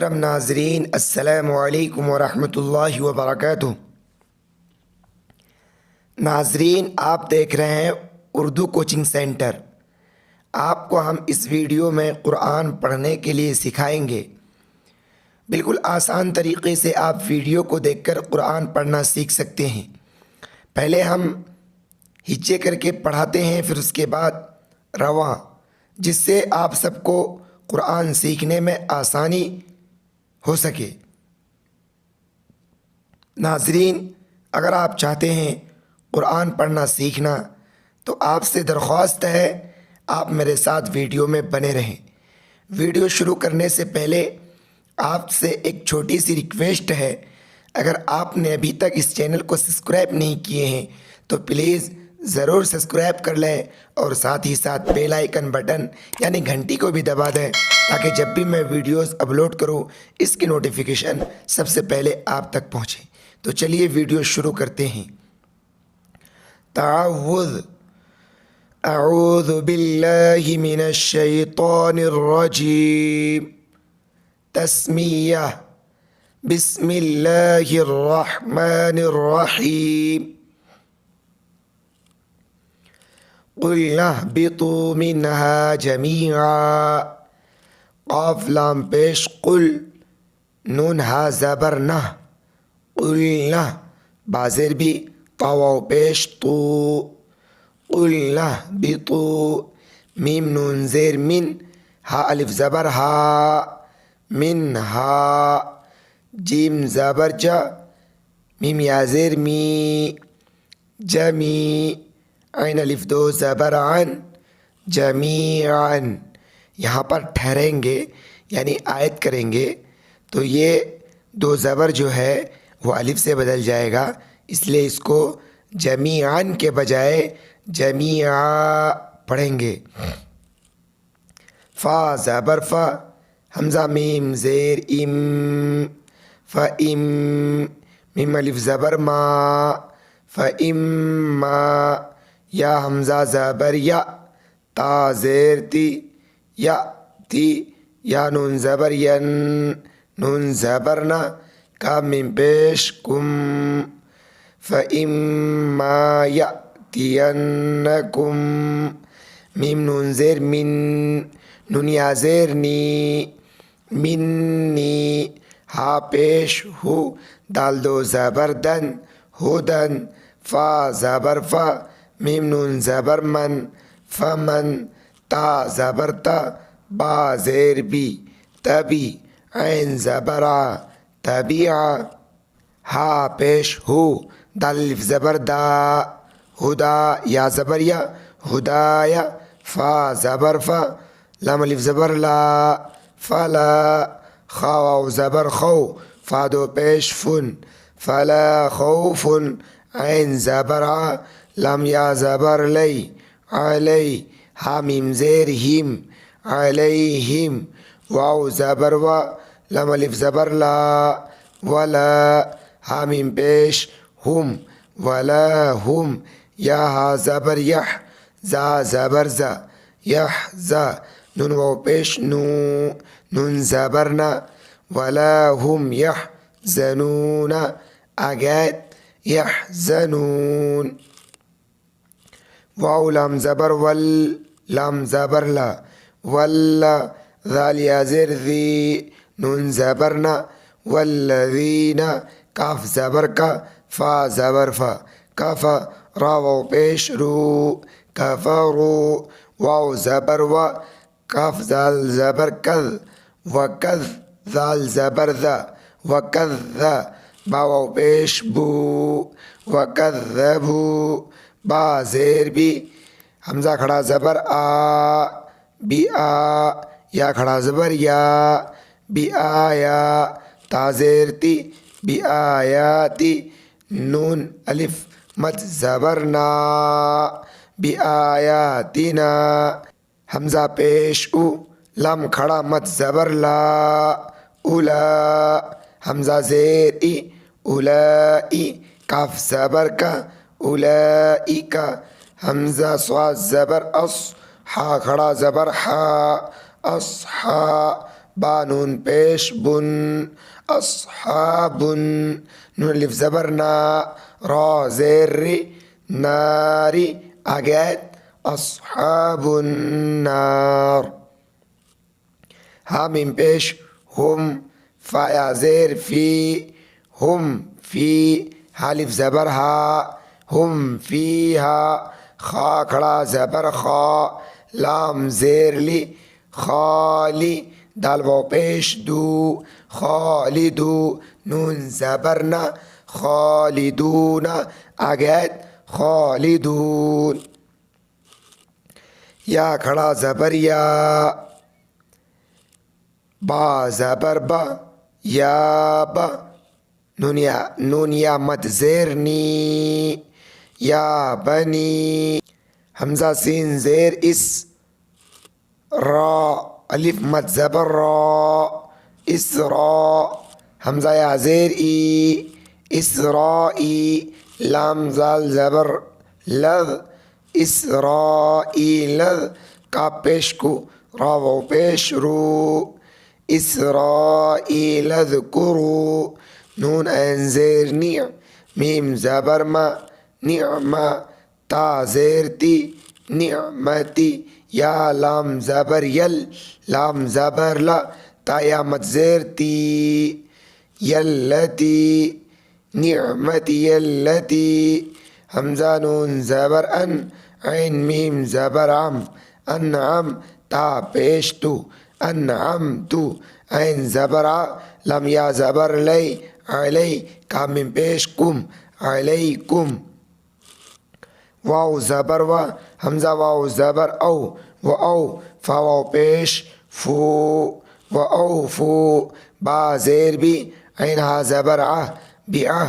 محترم ناظرین، السلام علیکم ورحمتہ اللہ وبرکاتہ۔ ناظرین، آپ دیکھ رہے ہیں اردو کوچنگ سینٹر۔ آپ کو ہم اس ویڈیو میں قرآن پڑھنے کے لیے سکھائیں گے۔ بالکل آسان طریقے سے آپ ویڈیو کو دیکھ کر قرآن پڑھنا سیکھ سکتے ہیں۔ پہلے ہم ہچے کر کے پڑھاتے ہیں، پھر اس کے بعد رواں، جس سے آپ سب کو قرآن سیکھنے میں آسانی ہو سکے۔ ناظرین، اگر آپ چاہتے ہیں قرآن پڑھنا سیکھنا تو آپ سے درخواست ہے آپ میرے ساتھ ویڈیو میں بنے رہیں۔ ویڈیو شروع کرنے سے پہلے آپ سے ایک چھوٹی سی ریکویسٹ ہے، اگر آپ نے ابھی تک اس چینل کو سبسکرائب نہیں کیے ہیں تو پلیز ضرور سبسکرائب کر لیں اور ساتھ ہی ساتھ بیل آئیکن بٹن یعنی گھنٹی کو بھی دبا دیں، تاکہ جب بھی میں ویڈیوز اپلوڈ کروں اس کی نوٹیفیکیشن سب سے پہلے آپ تک پہنچے۔ تو چلیے ویڈیو شروع کرتے ہیں۔ تعوذ، اعوذ باللہ من الشیطان الرجیم۔ تسمیہ، بسم اللہ الرحمن الرحیم۔ قلنا اهبطوا منها جميعا، قاف لام پیش قل، نون ہا زبر نہ، قلنا بازر بھی طاواو پیش تو، قلنا اهبطوا، میم نون زیر من، ہا الف زبر ہا، من ہا، جیم زبر جا، میم یا زیر می، جمی، عین الف دو زبر عن، جمیعاً۔ یہاں پر ٹھہریں گے یعنی آیت کریں گے تو یہ دو زبر جو ہے وہ الف سے بدل جائے گا، اس لیے اس کو جمیعاً کے بجائے جمیعا پڑھیں گے۔ فا زبر فا، حمزہ میم زیر ام، فَإِم، میم الف زبر ما، فَإِمَّا، یا حمزہ زبر یا، تا زیر تی، یا تی، یا نون زبر ین، نون زبر نا، کا میم پیش کم، فَإِمَّا يَأْتِيَنَّكُم، میم نون زیر من، نون یا زیر نی، منی، ہا پیش ہو، دال دو زبر دن، ہدن، فا زبر فا، میم نون زبر من، فمن، تا زبر تا، با زیر بی، تبی، عین زبر ع، تبیع، ہا پیش ہو، دال الف زبر دا، ہدا، یا زبر یا، ہدایا، فا زبر فا، لام الف زبر لا، فلا، خا واو زبر خو، فا دو پیش فن، فلا خوف، عین زبر ع، لام یا زبر لی، علی، ہا میم زیر ہیم، علیہم، واو زبر وا، لام الف زبر لا، ولا، ہا میم پیش ہم، ولا ہم، یا ہا زبر یح، زا زبر زا، یح زا، نون واو پیش نو، نون زبر نا، ولا ہم یحزنون، آگات یحزنون، واو لام زبر ول، لام زبر لا، ولا، ذال یا زیر ذی، نون زبر نا، والذین، کاف زبر کا، فا زبر فا، کفا، را واو پیش رو، کفرو، واو زبر و، کاف زال زبر کذ، وکذ، ذال زبر ذا، وکذ، با واو پیش بو، وکذبو، با زیر بی، حمزہ کھڑا زبر آ، بی آ، یا کھڑا زبر یا، بی آیا، تا زیر تی، بی آیاتی، نون الف مد زبر نا، بی آیاتنا، حمزہ پیش او، لام کھڑا مد زبر لا، اولا، حمزہ زیر ای، اولائی، کاف زبر کا، اولائی کا، حمزہ صاد زبر اص، ہا کھڑا زبر ہا، اصحا، با نون پیش بن اصحاب نون الف زبر نا را زیر ری ناری آگے آیت اصحاب النار ہا میم پیش ہم فا یا زیر فی ہم فی حالف زبر ہا ہم فی ہا خا کھڑا زبر خا لام زیر لی خالی دال واو پیش دو خالدو نون زبر نا خالدون آگے آیت خالدون یا کھڑا زبر یا با زبر با یا با نون یا مد زیر نی یا بنی حمزہ سین زیر اس را الف مد زبر را اسرا حمزہ یا زیر ای اسرائی لام زال زبر لذ اسرائیل کا پیش کو را و پیش رو اسرائیل اذکرو نون عین زیر نی میم زبر ما نعم تا زیر تی نعمتی یا لام زبر یل لام زبر لا تا یا مد زیر تی یلتی نعمتی یلتی حمزہ نون زبر ان عین میم زبر عم انعم تا پیش تو انعم تو عین زبر ع لم یا زبر لی علی کام میم پیش کم علیکم واو زبر و حمزہ واو زبر او و او فا واو پیش فو و او فو با زیر بی عین ہا زبر ع بیعہ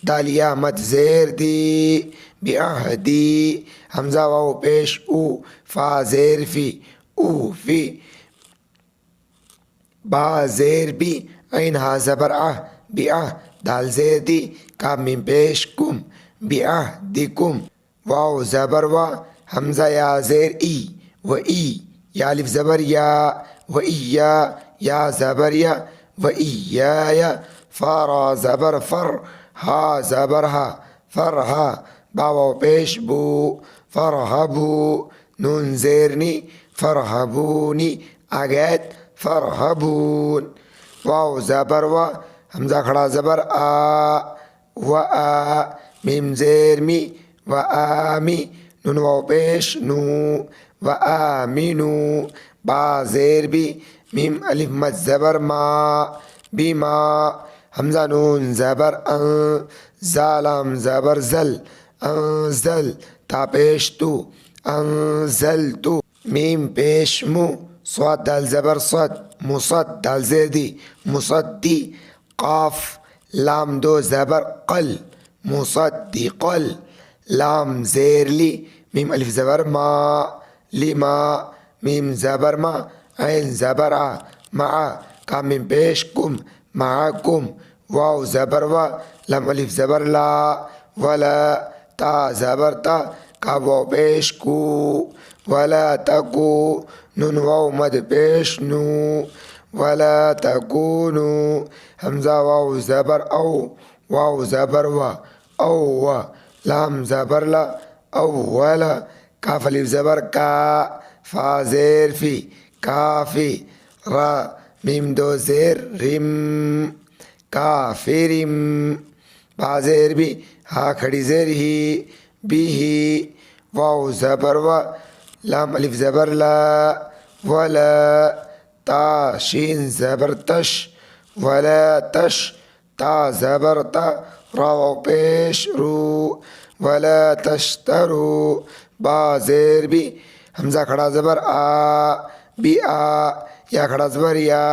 دالیا مد زیر دی بعہدی حمزہ واو پیش او فا زیر فی او فی با زیر بی عین ہا زبر ع بیعہ دال زیر دی کام میم پیش کم بعہدکم واو زبر و حمزہ یا زیر ای و ای یا الف زبر یا و ایا یا زبر یا و ایا فا را زبر فر ہا زبر ہا فرہا با واو پیش بو فرحبو نون زیرنی فرحبونی آگے آیت فرحبون واو زبر و حمزہ کھڑا زبر آ و آ میم زیر می و آمی نون واو پیش نو و آمینو با زیر بی میم الف مد زبر ما بیما حمزہ نون زبر ان زالام زبر زل انزل تا پیش تو انزلتو میم پیش مو صاد دال زبر صد مصد دال زیر دی مصدی قاف لام دو زبر قل مصدی قل لام زیر لی میم الف زبر ما لما میم زبر ما عین زبر ع مع کام میم پیش کم معکم واو زبر و لام الف زبر لا ولا تا زبر تا کا واو پیش کو ولا تکو نون واو مد پیش نو ولا تکونو حمزہ واو زبر او واو زبر و او و لام زبر لا اولا کاف الف زبر کا فا زیر فی کافی را میم دو زیر رم کافرم با زیر بھی ہا کھڑی زیر ہی بھی واو زبر و لام الف زبر لا ولا تا شین زبر تش ولا تش تا زبر تا را واو پیش رو ولا تشترو با زیر بھی حمزہ کھڑا زبر آ بی آ یا کھڑا زبر یا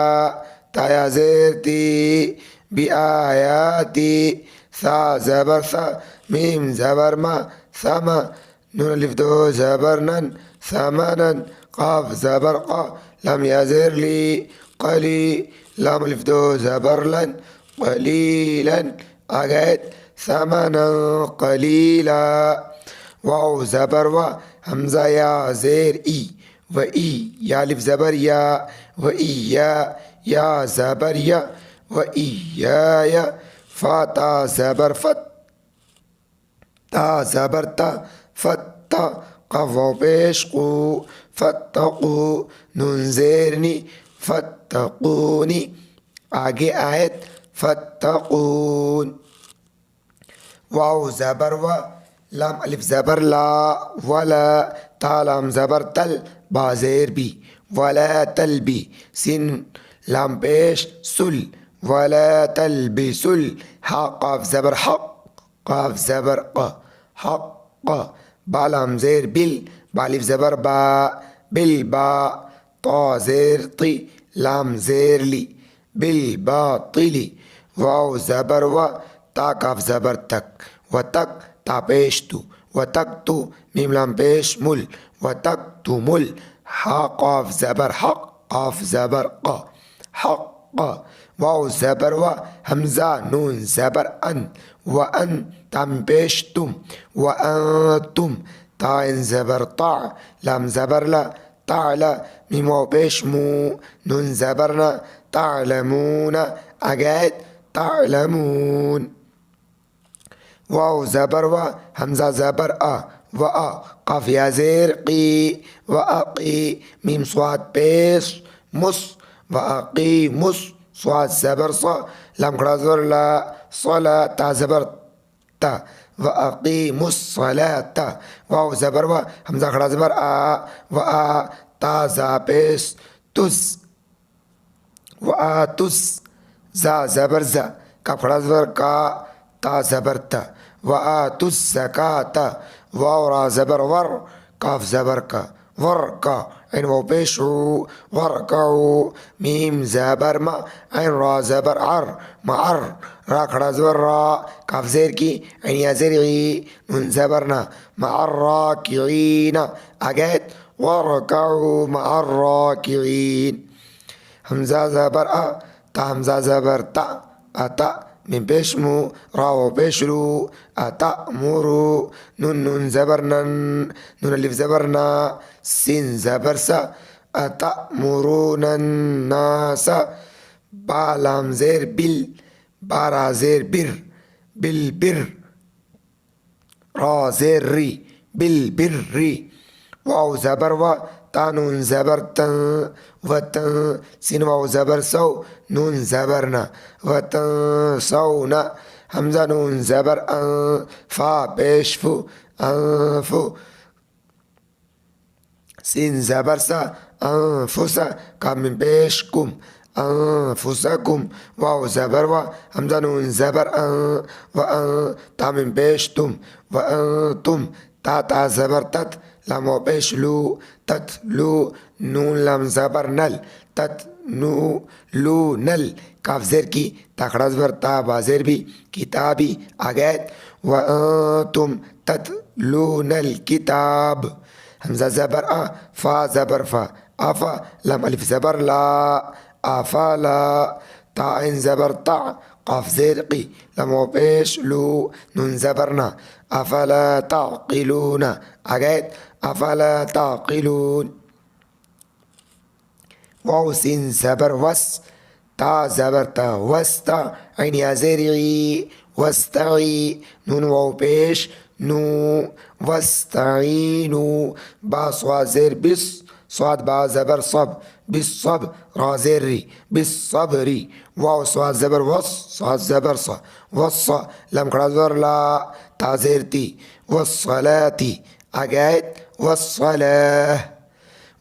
تا یا زیر تی بی آیاتی ثا زبر ثا میم زبر ما ثما نون الف دو زبر نن ثمنا قاف زبر قا لام یا زیر لی قلی لام الف دو زبر لن قلیلا آگیت ثمنا قلیلا واو زبر و حمزہ یا زیر ای و ای یا الف زبر یا و ای یا زبر یا و ایای فا تا زبر فت تا زبر تا فتا قف و پیش قو فتقو نون زیر نی فتقونی آگے آیت فتقون واو زبر و لام الف زبر لا ولا تا لام زبر تل با زیر بی ولا تلبی سین لام پیش سل ولا تلبسل حا قاف زبر حق قاف زبر ق حق با لام زیر بل با الف زبر با بل با طا زیر طی لام زیر لی بل باطلی واو زبر و تا کاف زبر تک و تک تا پیش تو و تک تو میم لام پیش مل و تک تو مل حا قاف زبر حق قاف زبر ق حق واو زبر و همزه نون زبر ان و ان تم پیش تم و انتم تا ان زبر طع لام زبر لا تعلى میم واو پیش مو نون زبرنا تعلمون اگید تعلمون واو زبر و همزه زبر و قاف یا زیر قی و اقی میم صاد پیش مس و اقی مس صاد زبر صا لام کڑا زبر لا صلا تا زبر تا و اقیم الصلاة واو زبر و همزه کڑا زبر و تا زا پیش تس و آتس زا زبر زا کاف کڑا زبر کا تا زبر تا و آتس زکاة واو را زبر ور کاف زبر کا ور کا عین واو پیش ورکعو میم زبر ما عین را زبر عر معر را کھڑا زبر را کاف زیر کی عین یا زیر عی نون زبرنا مع الراکعین اگید ورکعو مع الراکعین همزه زبر تا همزه زبر تا اتا من پیش مو راو پیش رو اتأمرو نون زبر نن نون الف زبر نا سین زبر سا اتأمرون الناس با لام زیر بل بارا زیر بر بل بر را زیر ری بل بر ری واو زبر و تا نون زبر تن و تن سین واو زبر سو نون زبرنا و تن سونا همزه نون زبر ان فا پیش فو انفو سین زبر سا انفسا کام من پیش کم انفسکم واو زبر و همزه نون زبر ان و ان تا من پیش تم و انتم تا زبر تت لام و پیش لو تت لو نون لام زبر نل تت نو لو نل کاف زیر کی تاکڑا زبر تا بازیر بھی کتابی آگید و انتم تت لو نل کتاب همزه زبر فا زبر فا افا لام الف زبر لا افلا تا عین زبر طع قاف زیر قی لام و پیش لو نون زبرنا افلا تعقلون آگید افلا تعقلون واو سین زبر وس تا زبر تا وستا عین یا زیر عی وستعی نون واو پیش نو وستعینو با صاد زیر بس صاد با زبر صب بالصب را زیر ری بالصبری واو صاد زبر وس صاد زبر صا وصا لام کڑا زبر لا تا زیر تی والصلاة اگید والصلاة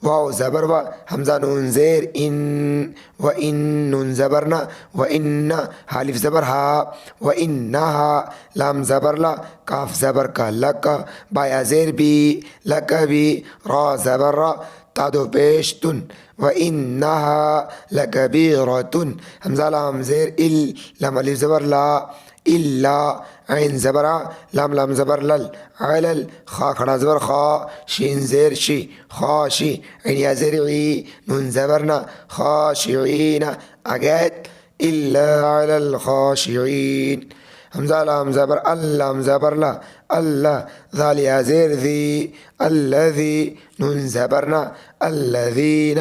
واو زبر و همزه نون زیر ان و ان نون زبرنا و ان حالف زبر ها و انها لام زبر لا کاف زبر کا لک بایا زیر بی لک بی را زبر را تا دو پیش تن و انها لکبیرتن همزه لام زیر ال لام الف زبر لا إلا عين زبر لام لام زبر لل علل خا کھڑا زبر خا شین زیر شی خاشی عین یا زیر عی نون زبرنا خاشعین اگید إلا على الخاشعين همزه لام زبر اللام زبر لا الله ذال یا زیر ذی الذی نون زبرنا الذین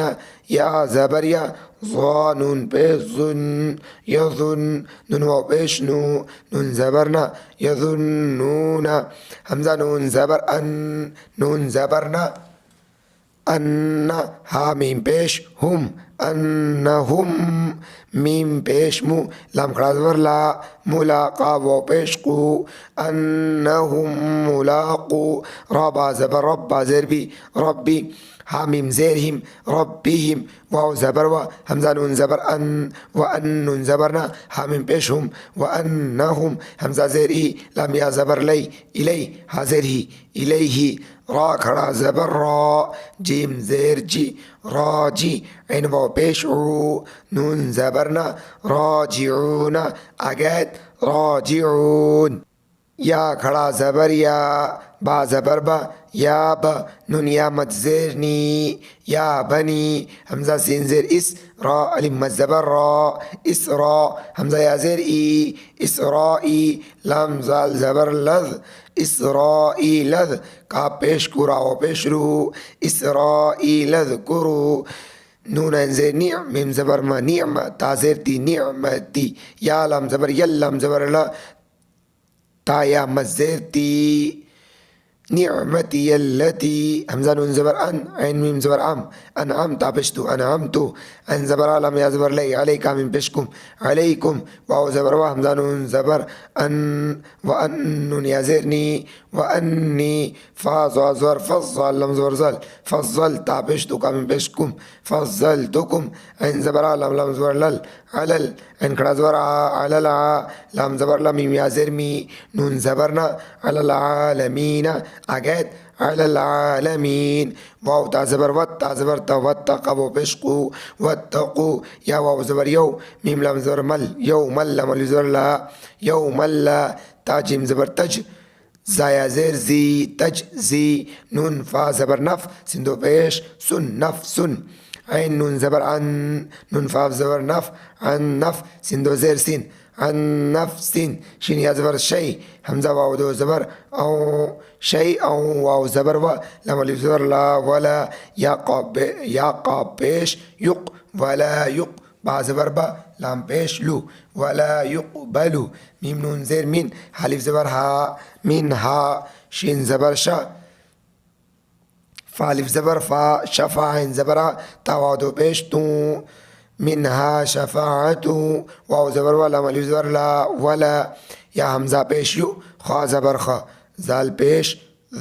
یا زبر یا ظا نون پیش ظن یظن نون واو پیش نو نون زبر نا یظنون حمزہ نون زبر ان نون زبر نا ان ہا میم پیش ہم انہم میم پیش مو لام کھڑا زبر لا ملاقا واو پیش قو انہم ملاقو را با زبر رب با زیر بی ربی ہا میم زیر ہم ربہم واو زبر و حمزہ نون زبر ان و ان نون زبر نا ہا میم پیش ہم و انہم حمزہ زیر ای لام یا زبر لی الی ہا زیر ہی الیہی را کھڑا زبر را جیم زیر جی راجی عین واو پیش عو نون زبر نا راجعون اگید راجعون یا کھڑا زبر یا با زبر با یا با نون یا مد زیر نی یا بنی حمزہ سین زیر اس را علم مد زبر را اسرا حمزہ یا زیر ای اسرائی لام زال زبر لذ اسرائیل کا پیش کرا و پیش رو اسرائیل اذکرو نون زیر نعم میم زبر ما نعم تا زیر تی نعمتی یا لام زبر یل لام زبر لا تا یا مزیر تی نعمتی التي حمزہ نون زبر ان عین میم زبر ام انعم تا پشتو انعمتو ان زبر علم یا زبر لی علیکم میم پشکم علیکم واو زبر و حمزہ نون زبر ان و ان نون یا زیر نی و انی فا زوا زبر فضل لم زبر زل فضل تا پشتو کا میم پشکم فضلتکم ان زبر علم لم زبر لل علل ان کھڑا زبر علل لام زبر لم میم یا زیر می نون زبرنا علل عالمین اگید علی العالمین واو تا زبر وت تا زبر تا واتقوا و پشقو واتقو یا واو زبر یو میم لام زبر مل یو مل لام زبر لا یو مل تا جیم زبر تج زایا زیر زی تج زی نون فا زبر نف سندو پیش سن نف سن عین نون زبر عن نون فا زبر نف عن نف سندو زیر سین عن نفس شین یا زبر شی حمزہ واو دو زبر او شی او واو زبر و لام الف زبر لا ولا یا قاب پیش یق ولا یق با زبر با لام پیش لو ولا یقبلو میم نون زیر من حلیف زبر ها من ها شین زبر شا فالف زبر فا شفا عین زبر تا واو دو پیش تو منها شفاعتو واو زبر و لام الف زبر لا ولا یا حمزہ پیش یو خا زبر خا زال پیش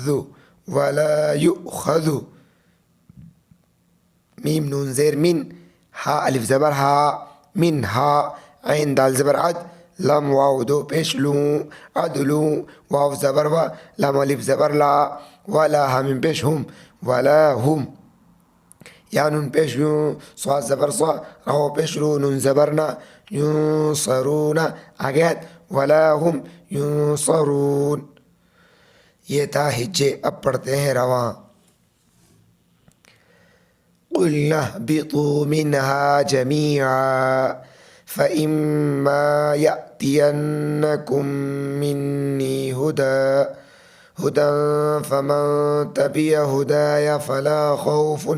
ذو ولا یؤخذو میم نون زیر من ها الف زبر ها من ها عین دال زبر عد لام واو دو پیش لو عدلو واو زبر و لام الف زبر لا ولا هم پیش هم ولا هم یا نون پیش یون صاد زبر صا راو پیش رو نون زبرنا ینصرون اگید ولا هم ینصرون یہ تھا ہجے اب پڑھتے ہیں رواں قُلْنَا اهْبِطُوا مِنْهَا جَمِيعًا فَإِمَّا يَأْتِيَنَّكُم مِّنِّي هُدًى فَمَن تَبِعَ هُدَايَ فَلَا خَوْفٌ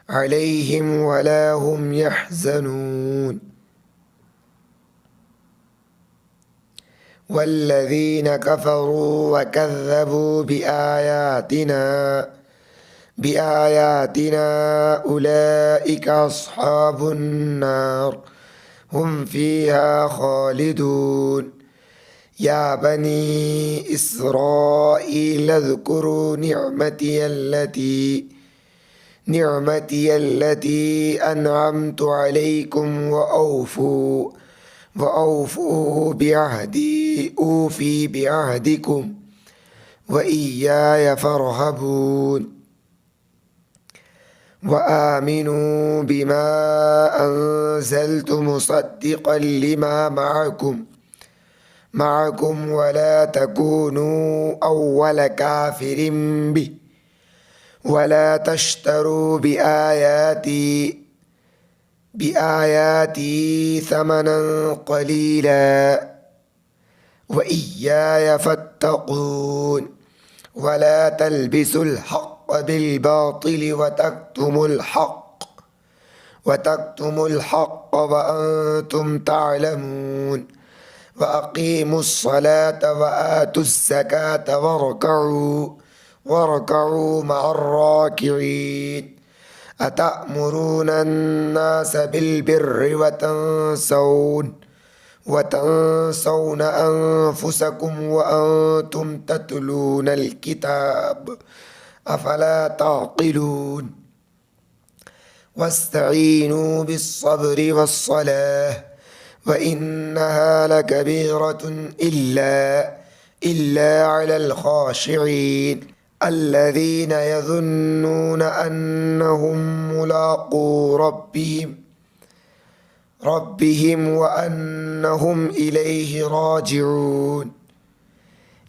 عَلَيْهِمْ وَلَا هُمْ يَحْزَنُونَ وَالَّذِينَ كَفَرُوا وَكَذَّبُوا بِآيَاتِنَا أُولَئِكَ أَصْحَابُ النَّارِ هُمْ فِيهَا خَالِدُونَ يا بني إسرائيل اذكروا نعمتي التي أنعمت عليكم وأوفوا بعهدي أوفي بعهدكم وإياي فارهبون وآمنوا بما أنزلت مصدقا لما معكم ولا تكونوا أول كافر به ولا تشتروا بآياتي ثمنا قليلا وإياي فاتقون ولا تلبسوا الحق بالباطل وتكتموا الحق وتكتموا الحق وأنتم تعلمون وأقيموا الصلاة وآتوا الزكاة واركعوا مع الراكعين أتأمرون الناس بالبر وتنسون أنفسكم وأنتم تتلون الكتاب أفلا تعقلون واستعينوا بالصبر والصلاة وإنها لكبيرة إلا على الخاشعين الذين يظنون أنهم ملاقو ربهم وأنهم إليه راجعون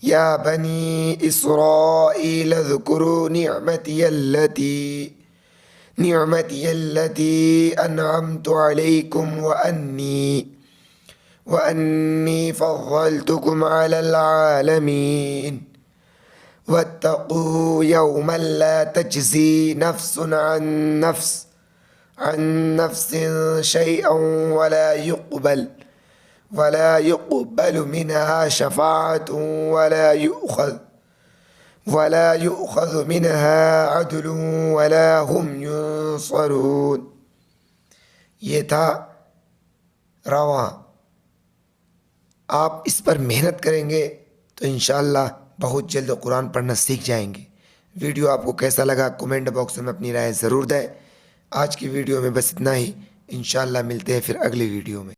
يا بني إسرائيل اذكروا نعمتي التي أنعمت عليكم وأني فضلتكم على العالمين واتقوا يوما لا تجزي نفس عن نفس شيئا ولا يقبل منها شفاعة ولا يؤخذ منها عدل ولا هم ينصرون. یہ تھا رواں. آپ اس پر محنت کریں گے تو انشاءاللہ بہت جلد قرآن پڑھنا سیکھ جائیں گے. ویڈیو آپ کو کیسا لگا کمنٹ باکس میں اپنی رائے ضرور دیں. آج کی ویڈیو میں بس اتنا ہی. انشاءاللہ ملتے ہیں پھر اگلی ویڈیو میں.